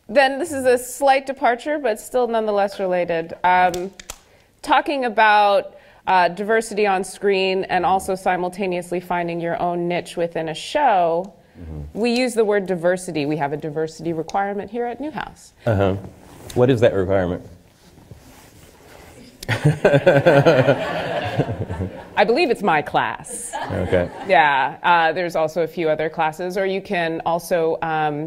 Then this is a slight departure, but still nonetheless related. Talking about diversity on screen and also simultaneously finding your own niche within a show, we use the word diversity. We have a diversity requirement here at Newhouse. What is that requirement? I believe it's my class. Okay. Yeah, there's also a few other classes, or you can also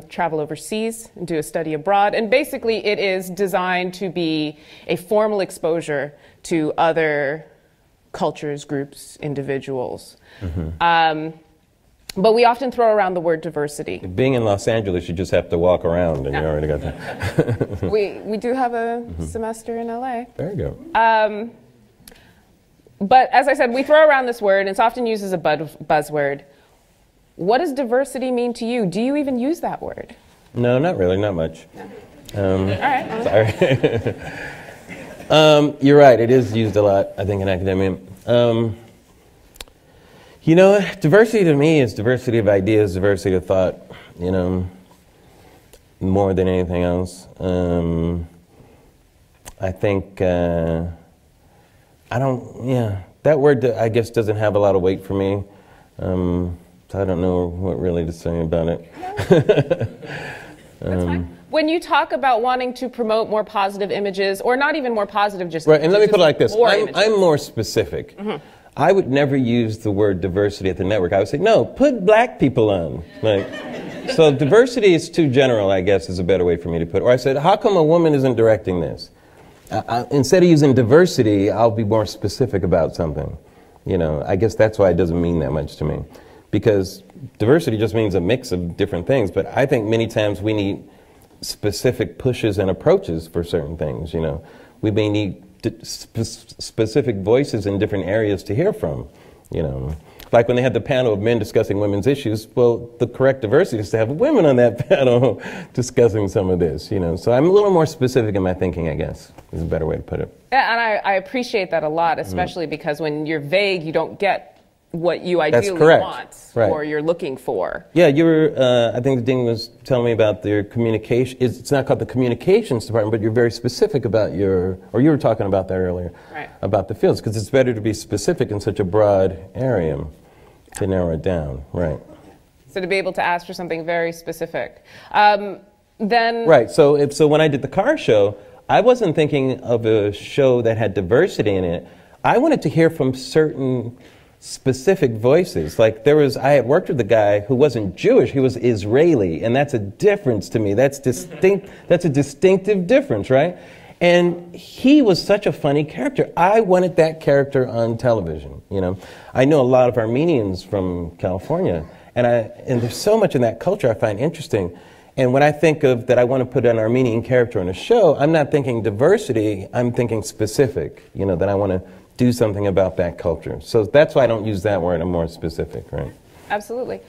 travel overseas and do a study abroad. And basically, it is designed to be a formal exposure to other cultures, groups, individuals. But we often throw around the word diversity. Being in Los Angeles, you just have to walk around, and you already got that. we do have a semester in LA. There you go. But as I said, we throw around this word, and it's often used as a buzzword. What does diversity mean to you? Do you even use that word? No, not really, not much. No. All right. Sorry. You're right, it is used a lot, I think, in academia. You know, diversity to me is diversity of ideas, diversity of thought, you know, more than anything else. I think, that word, I guess, doesn't have a lot of weight for me. So I don't know what really to say about it. That's fine. When you talk about wanting to promote more positive images, or not even more positive, just right, and let me put it like this. I'm more specific. I would never use the word diversity at the network. I would say, no, put black people on. Like, so diversity is too general, I guess, is a better way for me to put it. Or I said, how come a woman isn't directing this? Instead of using diversity, I'll be more specific about something. You know, I guess that's why it doesn't mean that much to me. Because diversity just means a mix of different things. But I think many times we need specific pushes and approaches for certain things, you know. We may need specific voices in different areas to hear from, you know. Like when they had the panel of men discussing women's issues, well, the correct diversity is to have women on that panel discussing some of this, you know. So I'm a little more specific in my thinking, I guess, is a better way to put it. Yeah, and I appreciate that a lot, especially because when you're vague, you don't get what you ideally want or you're looking for. Yeah, you were, I think the dean was telling me about their communication. It's not called the communications department, but you're very specific about your, or you were talking about that earlier, about the fields, because it's better to be specific in such a broad area to narrow it down, right. So to be able to ask for something very specific. Then... Right, so when I did the car show, I wasn't thinking of a show that had diversity in it. I wanted to hear from certain specific voices. Like I had worked with a guy who wasn't Jewish, he was Israeli, and that's a difference to me. That's distinct, that's a distinctive difference, right? And he was such a funny character. I wanted that character on television, you know. I know a lot of Armenians from California, and there's so much in that culture I find interesting. And when I think of that I want to put an Armenian character on a show, I'm not thinking diversity, I'm thinking specific, you know, that I want to do something about that culture. So that's why I don't use that word, I'm more specific, right? Absolutely.